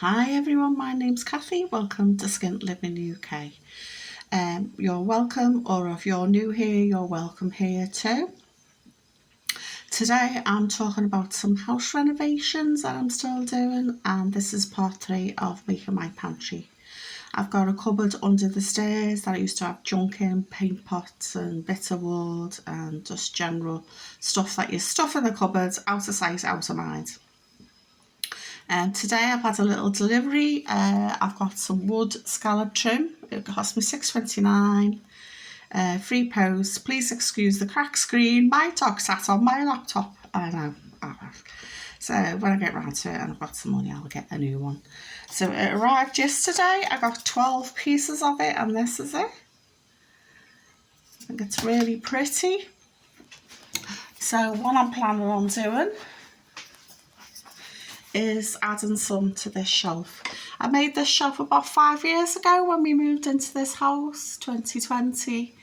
Hi everyone, my name's Kathy. Welcome to Skint Living UK. You're welcome, or if you're new here, you're welcome here too. Today I'm talking about some house renovations that I'm still doing, and this is part 3 of making my pantry. I've got a cupboard under the stairs that I used to have junk in, paint pots and bits of wood and just general stuff that you stuff in the cupboards, out of sight, out of mind. Today I've had a little delivery. I've got some wood scallop trim. It cost me £6.29. Free post. Please excuse the cracked screen. My dog sat on my laptop. I know. So when I get round to it and I've got some money, I'll get a new one. So it arrived yesterday. I got 12 pieces of it, and this is it. I think it's really pretty. So what I'm planning on doing is adding some to this shelf. I made this shelf about 5 years ago when we moved into this house, 2020.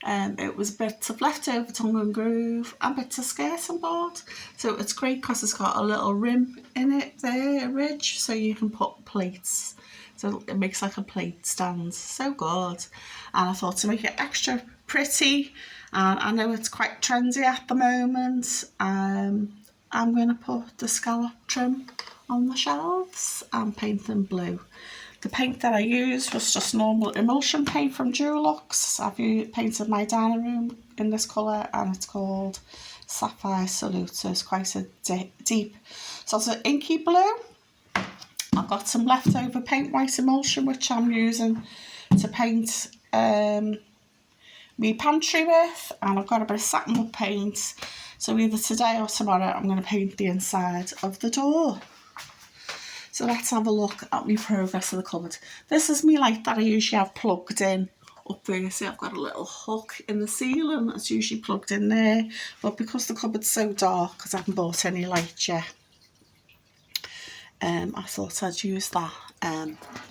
It was bits of leftover tongue and groove and bits of skirting board. So it's great because it's got a little rim in it there, a ridge, so you can put plates. So it makes like a plate stand. So good. And I thought to make it extra pretty, and I know it's quite trendy at the moment, I'm going to put the scallop trim on the shelves and paint them blue. The paint that I used was just normal emulsion paint from Dulux. I've painted my dining room in this colour, and it's called Sapphire Salute, so it's quite a deep. So it's an inky blue. I've got some leftover paint white emulsion which I'm using to paint my pantry with, and I've got a bit of satin wood paint. So either today or tomorrow I'm going to paint the inside of the door. So let's have a look at my progress of the cupboard. This is my light that I usually have plugged in up there. See, I've got a little hook in the ceiling that's usually plugged in there. But because the cupboard's so dark, because I haven't bought any light yet, I thought I'd use that.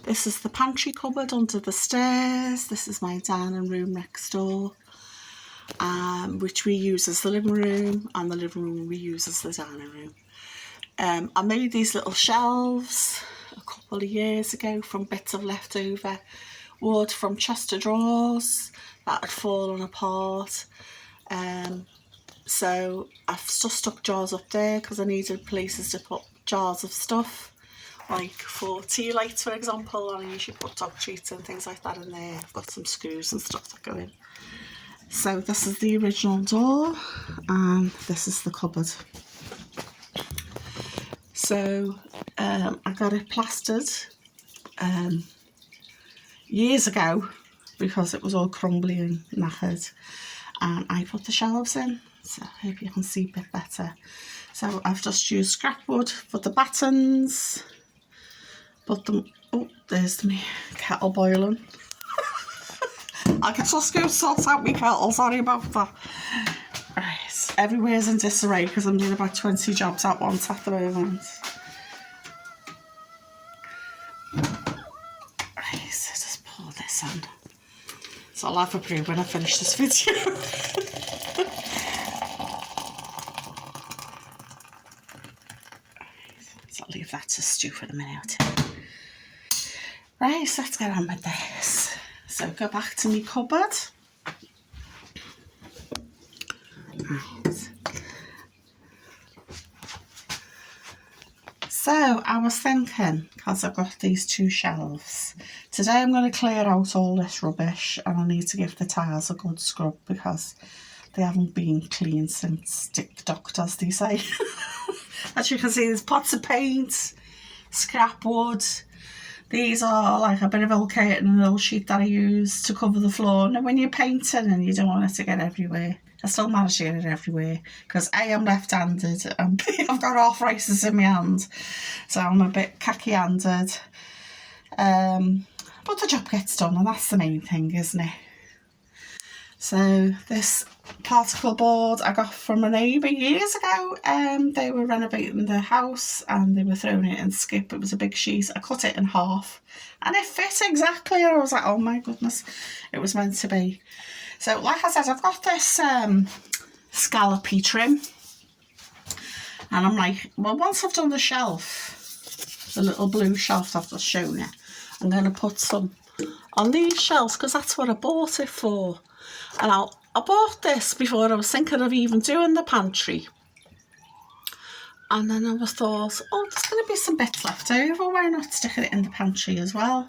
This is the pantry cupboard under the stairs. This is my dining room next door, which we use as the living room, and the living room we use as the dining room. I made these little shelves a couple of years ago from bits of leftover wood from chest of drawers that had fallen apart. So I've just stuck jars up there because I needed places to put jars of stuff, like for tea lights, for example, and I usually put dog treats and things like that in there. I've got some screws and stuff that go in. So this is the original door, and this is the cupboard. So I got it plastered years ago because it was all crumbly and knackered, and I put the shelves in, so I hope you can see a bit better. So I've just used scrap wood for the battens, put them, oh, there's my kettle boiling. I can just go sort out my kettle, sorry about that. Right, everywhere's in disarray because I'm doing about 20 jobs at once at the moment. Right, so just pour this on. So I'll have a brew when I finish this video. So I'll leave that to stew for a minute. Right, so let's get on with this. So go back to my cupboard. Right. So I was thinking, because I've got these 2 shelves, today I'm going to clear out all this rubbish, and I need to give the tiles a good scrub because they haven't been clean since Dick Docked, as they say. As you can see, there's pots of paint, scrap wood. These are like a bit of old curtain and an old sheet that I use to cover the floor. Now when you're painting and you don't want it to get everywhere, I still manage to get it everywhere because A, I'm left-handed, and B, I've got arthritis in my hand, so I'm a bit khaki-handed. But the job gets done, and that's the main thing, isn't it? So this particle board I got from a neighbour years ago. They were renovating the house and they were throwing it in skip. It was a big sheet. I cut it in half and it fit exactly. And I was like, oh my goodness, it was meant to be. So like I said, I've got this scallopy trim, and I'm like, well, once I've done the shelf, the little blue shelf I've just shown you. I'm going to put some on these shelves because that's what I bought it for. And I bought this before I was thinking of even doing the pantry. And then I was thought, oh, there's going to be some bits left over. Why not stick it in the pantry as well?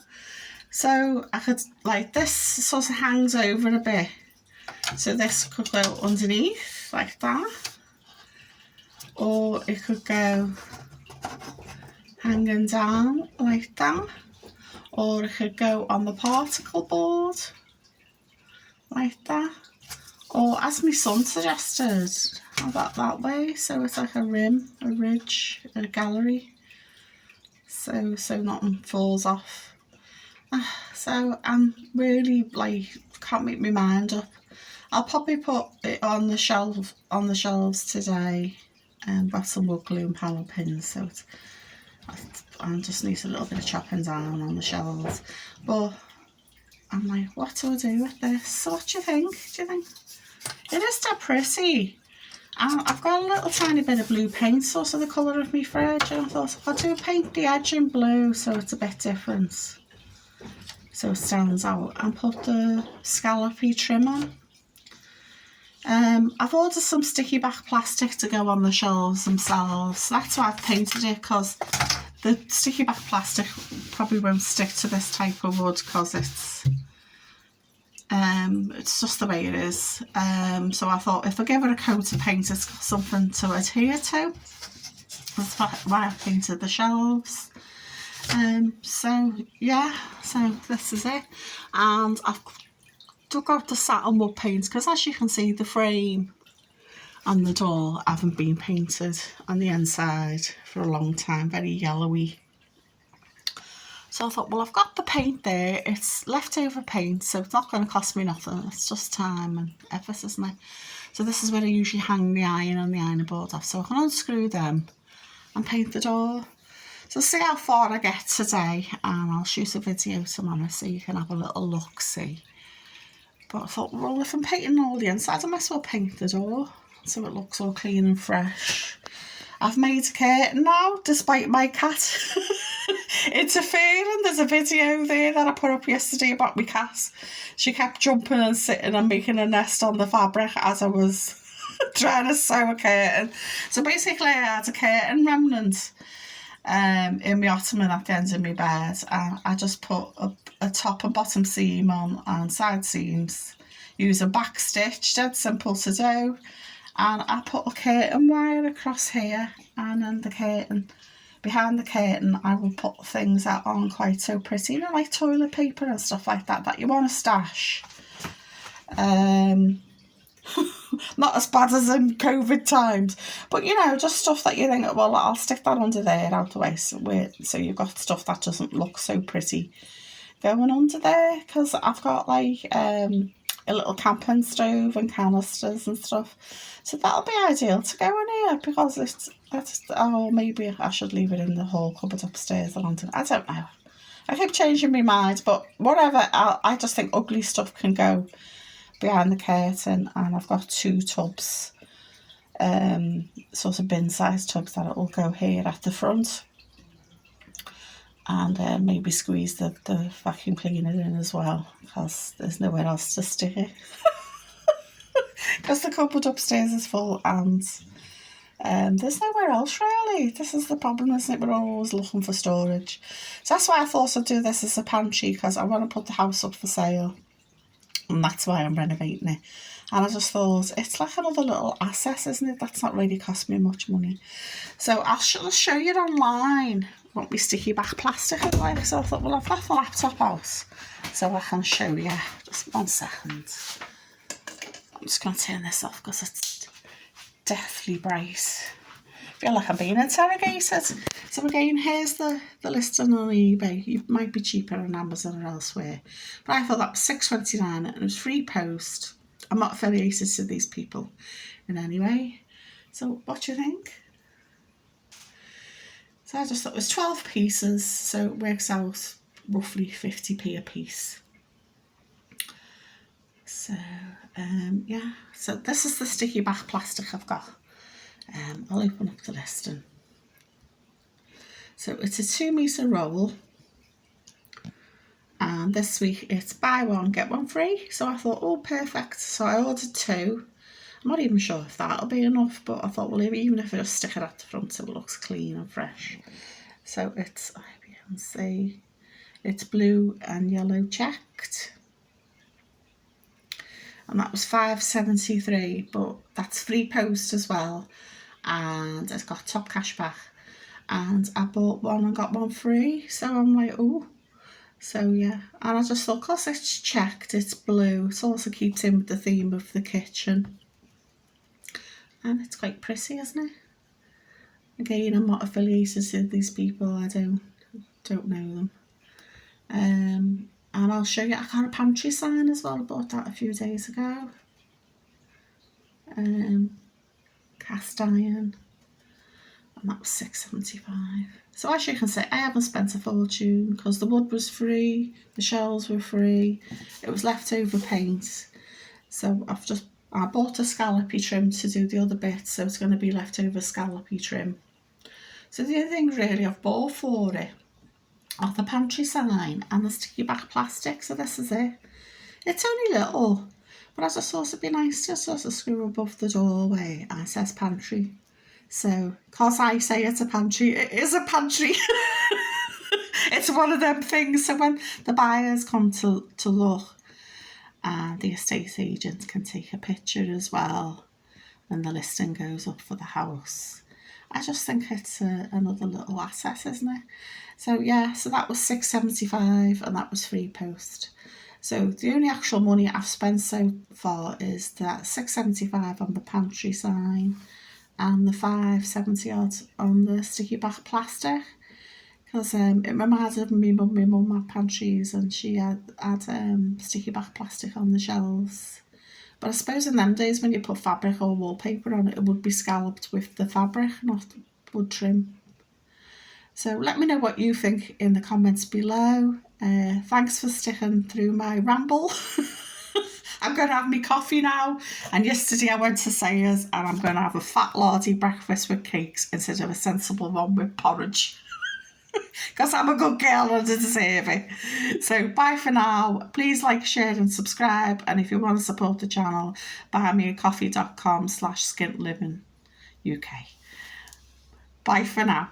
So I could, like, this sort of hangs over a bit. So this could go underneath like that. Or it could go hanging down like that. Or it could go on the particle board like that. Or as my son suggested, how about that way? So it's like a rim, a ridge, a gallery. So nothing falls off. So I'm really, like, can't make my mind up. I'll probably put it on the shelves today, and got some wood glue and palette pins. So I just need a little bit of chopping down on the shelves. But I'm like, what do I do with this? So what do you think? Do you think? It is still pretty. I've got a little tiny bit of blue paint, sort of the colour of my fridge, and I thought if I do paint the edge in blue so it's a bit different, so it stands out, and put the scallopy trim on. I've ordered some sticky back plastic to go on the shelves themselves. That's why I've painted it, because the sticky back plastic probably won't stick to this type of wood because it's just the way it is. So I thought if I give it a coat of paint, it's got something to adhere to. That's why I painted the shelves. So yeah, so this is it. And I've took out the satin wood paint because, as you can see, the frame and the door haven't been painted on the inside for a long time, very yellowy. So I thought, well, I've got the paint there, it's leftover paint, so it's not going to cost me nothing, it's just time and effort, isn't it? So this is where I usually hang the iron and the ironing board off, so I can unscrew them and paint the door. So see how far I get today, and I'll shoot a video tomorrow so you can have a little look, see. But I thought, well, if I'm painting all the inside, I might as well paint the door so it looks all clean and fresh. I've made a curtain now, despite my cat interfering. There's a video there that I put up yesterday about my cat. She kept jumping and sitting and making a nest on the fabric as I was trying to sew a curtain. So basically I had a curtain remnant in my ottoman at the end of my bed, and I just put a top and bottom seam on and side seams, use a back stitch, dead simple to do, and I put a curtain wire across here, and then the curtain, behind the curtain I will put things that aren't quite so pretty, you know, like toilet paper and stuff like that that you want to stash. Not as bad as in COVID times, but you know, just stuff that you think, well, I'll stick that under there out the way, so you've got stuff that doesn't look so pretty going under there, because I've got like a little camping stove and canisters and stuff, so that'll be ideal to go in here, because oh, maybe I should leave it in the hall cupboard upstairs. I don't know, I keep changing my mind, but whatever. I just think ugly stuff can go behind the curtain, and I've got 2 tubs, sort of bin sized tubs, that will go here at the front, and maybe squeeze the vacuum cleaner in as well, because there's nowhere else to stick it. Because the cupboard upstairs is full, and there's nowhere else really. This is the problem, isn't it? We're always looking for storage. So that's why I thought I'd do this as a pantry, because I want to put the house up for sale. And that's why I'm renovating it. And I just thought, it's like another little asset, isn't it? That's not really cost me much money. So I'll show you online what my sticky back plastic is like. So I thought, well, I've left the laptop out, so I can show you. Just 1 second. I'm just going to turn this off because it's deathly bright. I feel like I'm being interrogated. So again, here's the listing on eBay. It might be cheaper on Amazon or elsewhere, but I thought that was $6.29 and it was free post. I'm not affiliated to these people in any way. So what do you think? So I just thought it was 12 pieces, so it works out roughly 50p a piece. So yeah, so this is the sticky back plastic I've got. I'll open up the listing. So it's a 2 metre roll, and this week it's buy one get one free, so I thought, oh perfect, so I ordered 2. I'm not even sure if that'll be enough, but I thought, well, even if I just stick it at the front so it looks clean and fresh. So it's, I hope you can see, it's blue and yellow checked, and that was £5.73, but that's free post as well, and it's got top cash back, and I bought one and got one free, so I'm like, oh. So yeah, and I just thought, because it's checked, it's blue, it also keeps in with the theme of the kitchen, and it's quite pretty, isn't it? Again, I'm not affiliated with these people, I don't know them. And I'll show you, I got a pantry sign as well, I bought that a few days ago. Cast iron, and that was £6.75. So as you can see, I haven't spent a fortune, because the wood was free, the shelves were free, it was leftover paint. So I bought a scallopy trim to do the other bits, so it's going to be leftover scallopy trim. So the other thing really I've bought for it are the pantry sign and the sticky back plastic, so this is it. It's only little, but I just thought it'd be nice to sort of screw above the doorway, and it says pantry. So, because I say it's a pantry, it is a pantry. It's one of them things, so when the buyers come to look, and the estate agents can take a picture as well when the listing goes up for the house. I just think it's another little asset, isn't it? So yeah, so that was £6.75, and that was free post. So the only actual money I've spent so far is that £6.75 on the pantry sign and the £5.70 odd on the sticky back plastic, because it reminded me my mum had pantries, and she had sticky back plastic on the shelves. But I suppose in them days when you put fabric or wallpaper on it, it would be scalloped with the fabric, not wood trim. So let me know what you think in the comments below. Thanks for sticking through my ramble. I'm going to have my coffee now, and yesterday I went to Sayers, and I'm going to have a fat lardy breakfast with cakes instead of a sensible one with porridge. Because I'm a good girl and I deserve it. So bye for now. Please like, share and subscribe, and if you want to support the channel, buymeacoffee.com/skintlivinguk. Bye for now.